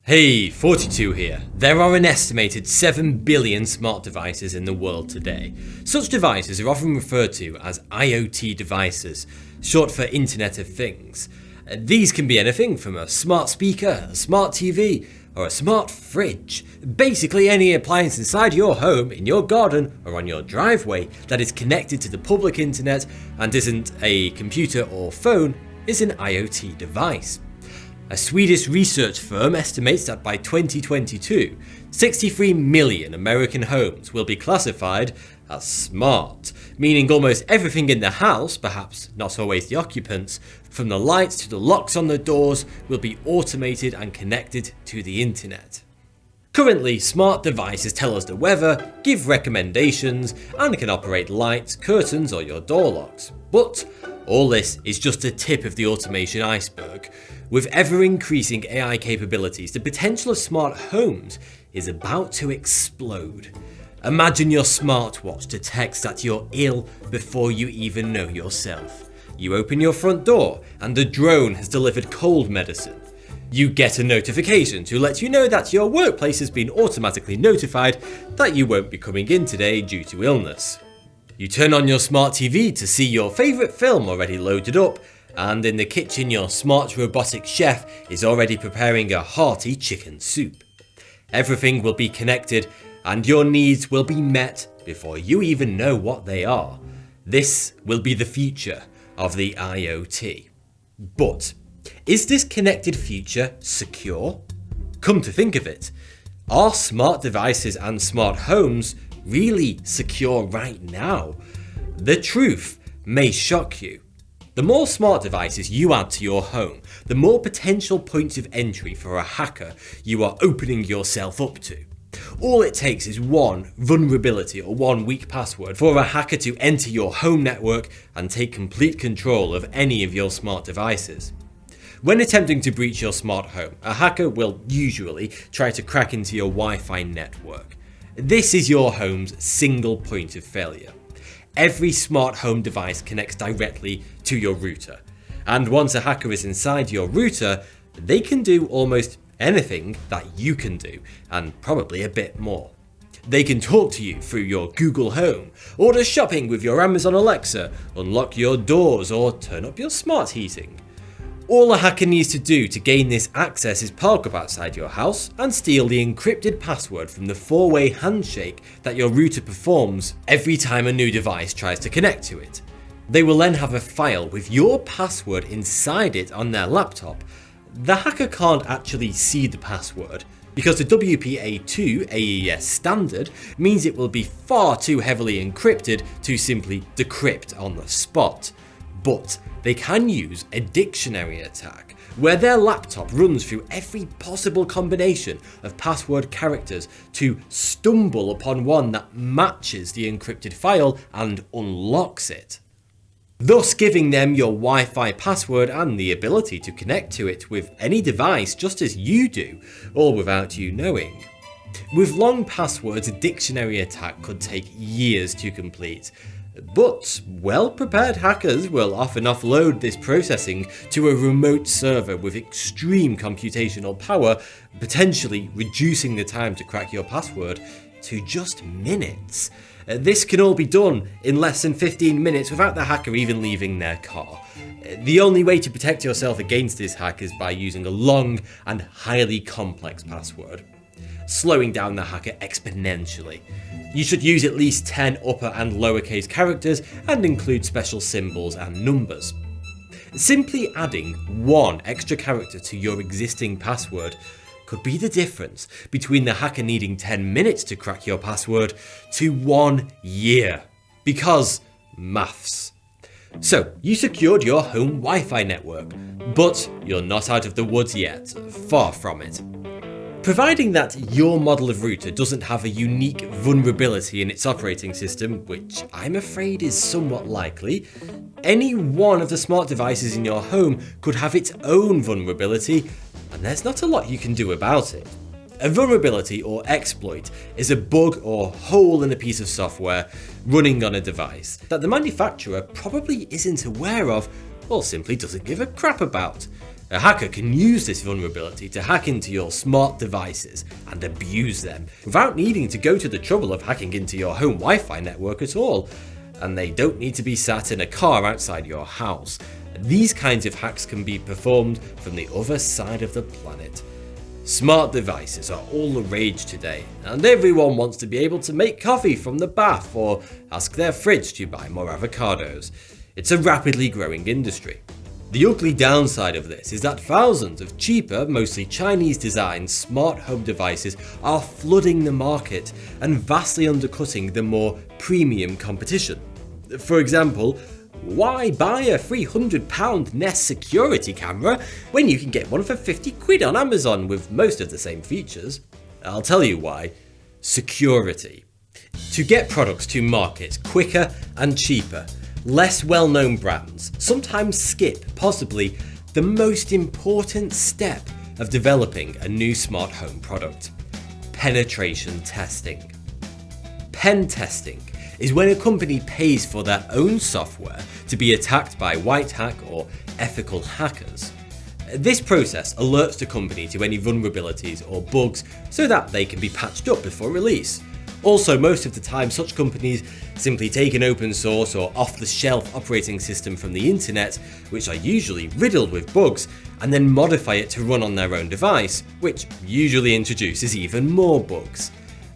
Hey, 42 here. There are an estimated 7 billion smart devices in the world today. Such devices are often referred to as IoT devices, short for Internet of Things. These can be anything from a smart speaker, a smart TV, or a smart fridge. Basically any appliance inside your home, in your garden, or on your driveway that is connected to the public internet and isn't a computer or phone is an IoT device. A Swedish research firm estimates that by 2022, 63 million American homes will be classified as smart, meaning almost everything in the house, perhaps not always the occupants, from the lights to the locks on the doors, will be automated and connected to the internet. Currently, smart devices tell us the weather, give recommendations, and can operate lights, curtains, or your door locks. But all this is just the tip of the automation iceberg. With ever-increasing AI capabilities, the potential of smart homes is about to explode. Imagine your smartwatch detects that you're ill before you even know yourself. You open your front door and the drone has delivered cold medicine. You get a notification to let you know that your workplace has been automatically notified that you won't be coming in today due to illness. You turn on your smart TV to see your favourite film already loaded up, and in the kitchen your smart robotic chef is already preparing a hearty chicken soup. Everything will be connected and your needs will be met before you even know what they are. This will be the future of the IoT. But is this connected future secure? Come to think of it, are smart devices and smart homes really secure right now? The truth may shock you. The more smart devices you add to your home, the more potential points of entry for a hacker you are opening yourself up to. All it takes is one vulnerability or one weak password for a hacker to enter your home network and take complete control of any of your smart devices. When attempting to breach your smart home, a hacker will usually try to crack into your Wi-Fi network. This is your home's single point of failure. Every smart home device connects directly to your router, and once a hacker is inside your router, they can do almost anything that you can do, and probably a bit more. They can talk to you through your Google Home, order shopping with your Amazon Alexa, unlock your doors, or turn up your smart heating. All a hacker needs to do to gain this access is park up outside your house and steal the encrypted password from the 4-way handshake that your router performs every time a new device tries to connect to it. They will then have a file with your password inside it on their laptop. The hacker can't actually see the password because the WPA2 AES standard means it will be far too heavily encrypted to simply decrypt on the spot. But they can use a dictionary attack, where their laptop runs through every possible combination of password characters to stumble upon one that matches the encrypted file and unlocks it, thus giving them your Wi-Fi password and the ability to connect to it with any device just as you do, all without you knowing. With long passwords, a dictionary attack could take years to complete. But well-prepared hackers will often offload this processing to a remote server with extreme computational power, potentially reducing the time to crack your password to just minutes. This can all be done in less than 15 minutes without the hacker even leaving their car. The only way to protect yourself against this hack is by using a long and highly complex password, slowing down the hacker exponentially. You should use at least 10 upper and lowercase characters and include special symbols and numbers. Simply adding one extra character to your existing password could be the difference between the hacker needing 10 minutes to crack your password to 1 year. Because maths. So, you secured your home Wi-Fi network, but you're not out of the woods yet, far from it. Providing that your model of router doesn't have a unique vulnerability in its operating system, which I'm afraid is somewhat likely, any one of the smart devices in your home could have its own vulnerability, and there's not a lot you can do about it. A vulnerability or exploit is a bug or hole in a piece of software running on a device that the manufacturer probably isn't aware of or simply doesn't give a crap about. A hacker can use this vulnerability to hack into your smart devices and abuse them without needing to go to the trouble of hacking into your home Wi-Fi network at all. And they don't need to be sat in a car outside your house. These kinds of hacks can be performed from the other side of the planet. Smart devices are all the rage today, and everyone wants to be able to make coffee from the bath or ask their fridge to buy more avocados. It's a rapidly growing industry. The ugly downside of this is that thousands of cheaper, mostly Chinese-designed smart home devices are flooding the market and vastly undercutting the more premium competition. For example, why buy a £300 Nest security camera when you can get one for 50 quid on Amazon with most of the same features? I'll tell you why. Security. To get products to market quicker and cheaper, less well-known brands sometimes skip possibly the most important step of developing a new smart home product: penetration testing. Pen testing is when a company pays for their own software to be attacked by white hat or ethical hackers. This process alerts the company to any vulnerabilities or bugs so that they can be patched up before release. Also, most of the time, such companies simply take an open source or off-the-shelf operating system from the internet, which are usually riddled with bugs, and then modify it to run on their own device, which usually introduces even more bugs.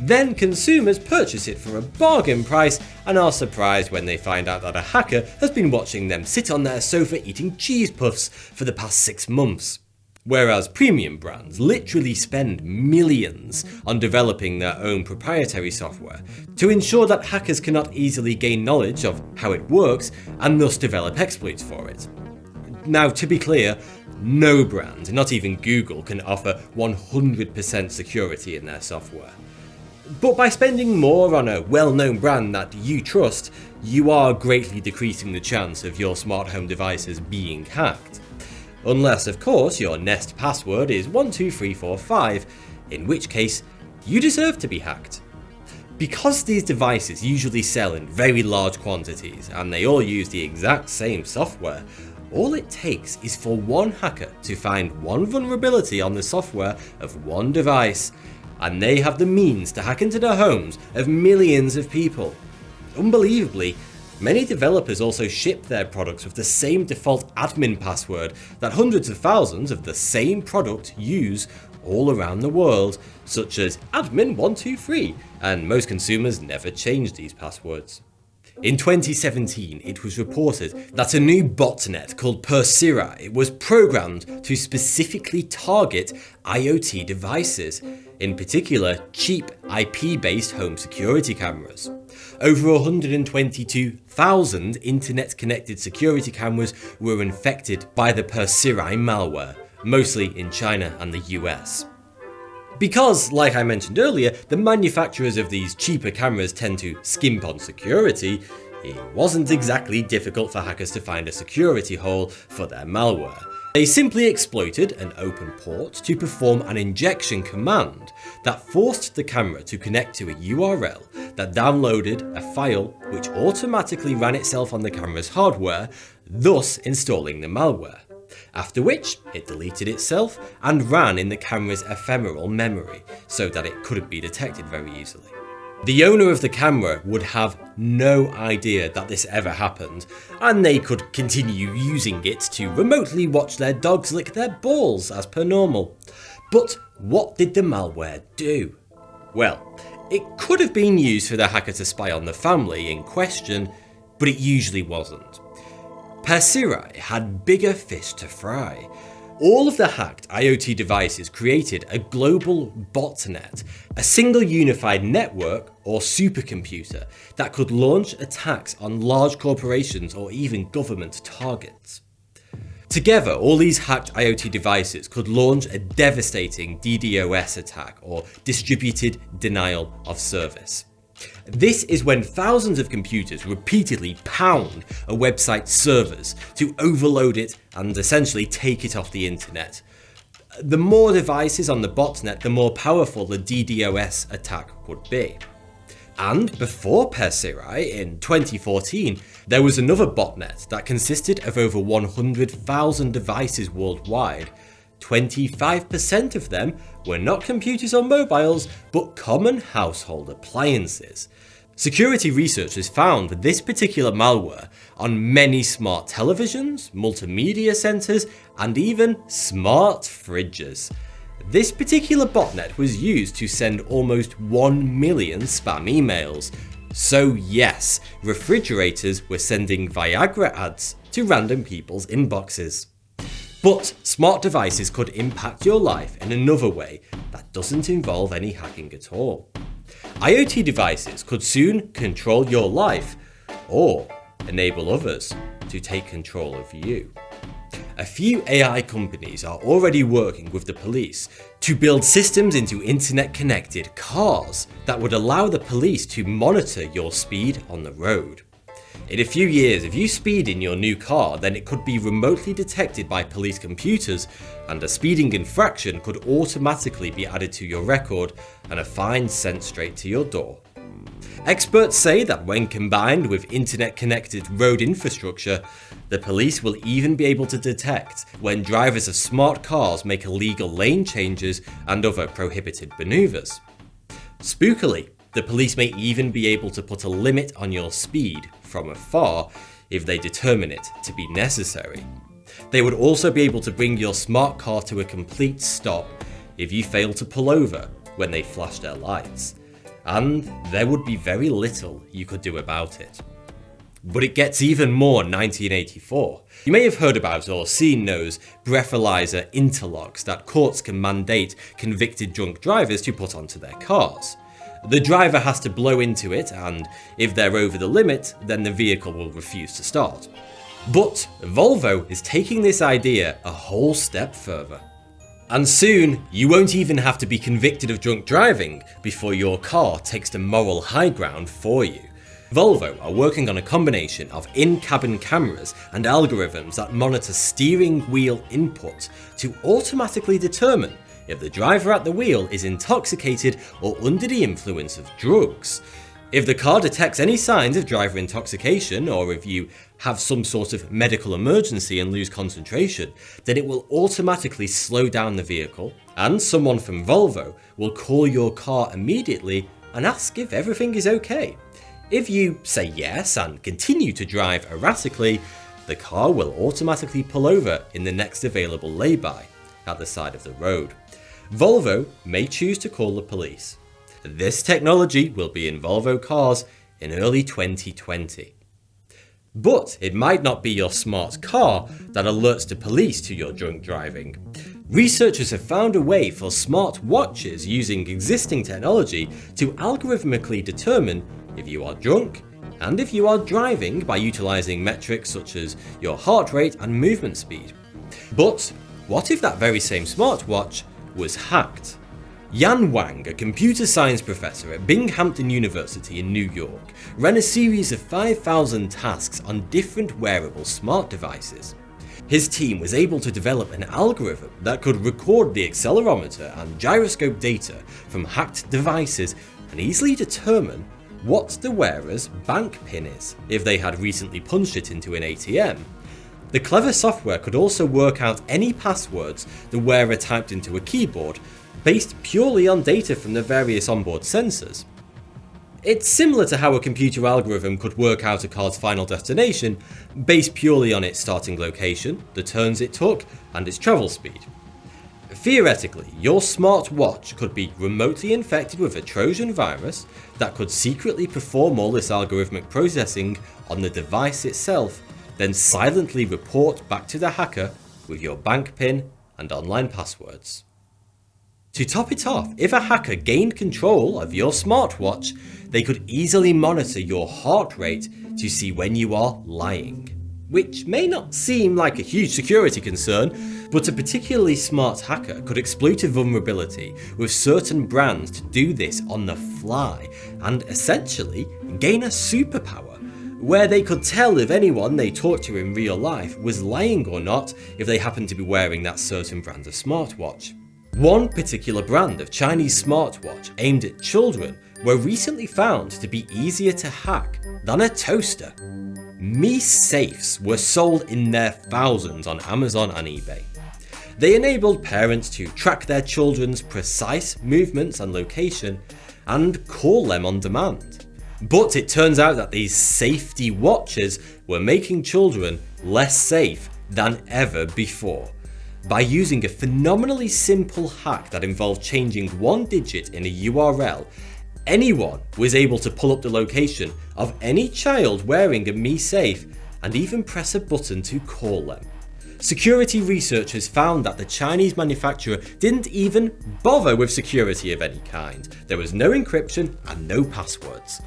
Then consumers purchase it for a bargain price and are surprised when they find out that a hacker has been watching them sit on their sofa eating cheese puffs for the past 6 months. Whereas premium brands literally spend millions on developing their own proprietary software to ensure that hackers cannot easily gain knowledge of how it works and thus develop exploits for it. Now, to be clear, no brand, not even Google, can offer 100% security in their software. But by spending more on a well-known brand that you trust, you are greatly decreasing the chance of your smart home devices being hacked. Unless, of course, your Nest password is 12345, in which case you deserve to be hacked. Because these devices usually sell in very large quantities and they all use the exact same software, all it takes is for one hacker to find one vulnerability on the software of one device, and they have the means to hack into the homes of millions of people. Unbelievably, many developers also ship their products with the same default admin password that hundreds of thousands of the same product use all around the world, such as admin123, and most consumers never change these passwords. In 2017, it was reported that a new botnet called Persira was programmed to specifically target IoT devices, in particular cheap IP-based home security cameras. Over 122,000 internet-connected security cameras were infected by the Persira malware, mostly in China and the US. Because, like I mentioned earlier, the manufacturers of these cheaper cameras tend to skimp on security, it wasn't exactly difficult for hackers to find a security hole for their malware. They simply exploited an open port to perform an injection command that forced the camera to connect to a URL that downloaded a file which automatically ran itself on the camera's hardware, thus installing the malware. After which, it deleted itself and ran in the camera's ephemeral memory so that it couldn't be detected very easily. The owner of the camera would have no idea that this ever happened, and they could continue using it to remotely watch their dogs lick their balls as per normal. But what did the malware do? Well, it could have been used for the hacker to spy on the family in question, but it usually wasn't. Persira had bigger fish to fry. All of the hacked IoT devices created a global botnet, a single unified network or supercomputer that could launch attacks on large corporations or even government targets. Together, all these hacked IoT devices could launch a devastating DDoS attack or distributed denial of service. This is when thousands of computers repeatedly pound a website's servers to overload it and essentially take it off the internet. The more devices on the botnet, the more powerful the DDoS attack would be. And before Perserai, in 2014, there was another botnet that consisted of over 100,000 devices worldwide. 25% of them were not computers or mobiles, but common household appliances. Security researchers found this particular malware on many smart televisions, multimedia centers, and even smart fridges. This particular botnet was used to send almost 1 million spam emails. So yes, refrigerators were sending Viagra ads to random people's inboxes. But smart devices could impact your life in another way that doesn't involve any hacking at all. IoT devices could soon control your life, or enable others to take control of you. A few AI companies are already working with the police to build systems into internet-connected cars that would allow the police to monitor your speed on the road. In a few years, if you speed in your new car, then it could be remotely detected by police computers, and a speeding infraction could automatically be added to your record and a fine sent straight to your door. Experts say that when combined with internet-connected road infrastructure, the police will even be able to detect when drivers of smart cars make illegal lane changes and other prohibited maneuvers. Spookily, the police may even be able to put a limit on your speed from afar if they determine it to be necessary. They would also be able to bring your smart car to a complete stop if you fail to pull over when they flash their lights. And there would be very little you could do about it. But it gets even more 1984. You may have heard about or seen those breathalyzer interlocks that courts can mandate convicted drunk drivers to put onto their cars. The driver has to blow into it, and if they're over the limit, then the vehicle will refuse to start. But Volvo is taking this idea a whole step further. And soon, you won't even have to be convicted of drunk driving before your car takes the moral high ground for you. Volvo are working on a combination of in-cabin cameras and algorithms that monitor steering wheel input to automatically determine if the driver at the wheel is intoxicated or under the influence of drugs. If the car detects any signs of driver intoxication, or if you have some sort of medical emergency and lose concentration, then it will automatically slow down the vehicle, and someone from Volvo will call your car immediately and ask if everything is okay. If you say yes and continue to drive erratically, the car will automatically pull over in the next available lay-by at the side of the road. Volvo may choose to call the police. This technology will be in Volvo cars in early 2020. But it might not be your smart car that alerts the police to your drunk driving. Researchers have found a way for smart watches using existing technology to algorithmically determine if you are drunk and if you are driving by utilizing metrics such as your heart rate and movement speed. But what if that very same smartwatch was hacked? Yan Wang, a computer science professor at Binghamton University in New York, ran a series of 5,000 tasks on different wearable smart devices. His team was able to develop an algorithm that could record the accelerometer and gyroscope data from hacked devices and easily determine what the wearer's bank pin is if they had recently punched it into an ATM. The clever software could also work out any passwords the wearer typed into a keyboard based purely on data from the various onboard sensors. It's similar to how a computer algorithm could work out a card's final destination based purely on its starting location, the turns it took, and its travel speed. Theoretically, your smartwatch could be remotely infected with a Trojan virus that could secretly perform all this algorithmic processing on the device itself, then silently report back to the hacker with your bank PIN and online passwords. To top it off, if a hacker gained control of your smartwatch, they could easily monitor your heart rate to see when you are lying. Which may not seem like a huge security concern, but a particularly smart hacker could exploit a vulnerability with certain brands to do this on the fly and essentially gain a superpower, where they could tell if anyone they talked to in real life was lying or not if they happened to be wearing that certain brand of smartwatch. One particular brand of Chinese smartwatch aimed at children were recently found to be easier to hack than a toaster. Mi Safes were sold in their thousands on Amazon and eBay. They enabled parents to track their children's precise movements and location and call them on demand. But it turns out that these safety watches were making children less safe than ever before. By using a phenomenally simple hack that involved changing one digit in a URL, anyone was able to pull up the location of any child wearing a Mi Safe and even press a button to call them. Security researchers found that the Chinese manufacturer didn't even bother with security of any kind. There was no encryption and no passwords.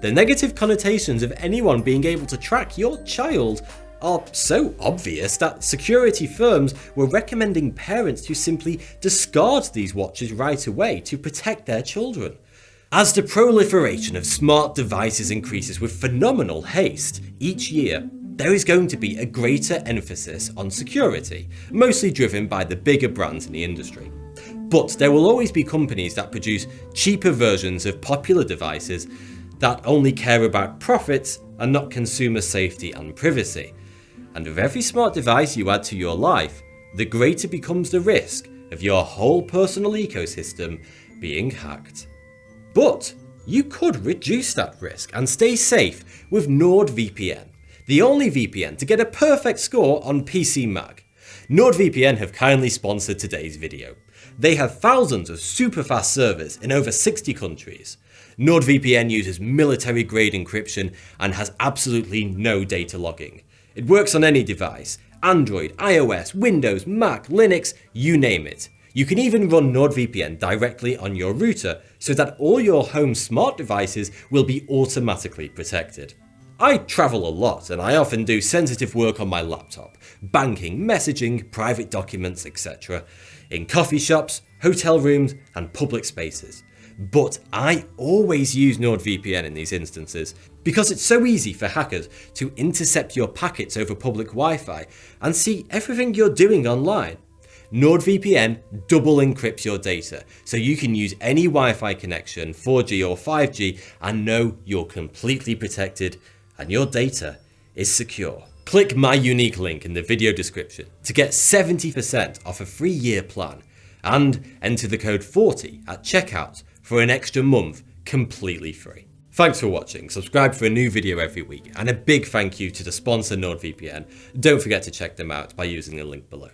The negative connotations of anyone being able to track your child are so obvious that security firms were recommending parents to simply discard these watches right away to protect their children. As the proliferation of smart devices increases with phenomenal haste each year, there is going to be a greater emphasis on security, mostly driven by the bigger brands in the industry. But there will always be companies that produce cheaper versions of popular devices that only care about profits and not consumer safety and privacy. And with every smart device you add to your life, the greater becomes the risk of your whole personal ecosystem being hacked. But you could reduce that risk and stay safe with NordVPN, the only VPN to get a perfect score on PC Mac. NordVPN have kindly sponsored today's video. They have thousands of super fast servers in over 60 countries. NordVPN uses military-grade encryption and has absolutely no data logging. It works on any device: Android, iOS, Windows, Mac, Linux, you name it. You can even run NordVPN directly on your router so that all your home smart devices will be automatically protected. I travel a lot and I often do sensitive work on my laptop: banking, messaging, private documents, etc. in coffee shops, hotel rooms and public spaces. But I always use NordVPN in these instances because it's so easy for hackers to intercept your packets over public Wi-Fi and see everything you're doing online. NordVPN double encrypts your data so you can use any Wi-Fi connection, 4G or 5G, and know you're completely protected and your data is secure. Click my unique link in the video description to get 70% off a free year plan and enter the code 40 at checkout for an extra month completely free. Thanks for watching, subscribe for a new video every week, and a big thank you to the sponsor NordVPN. Don't forget to check them out by using the link below.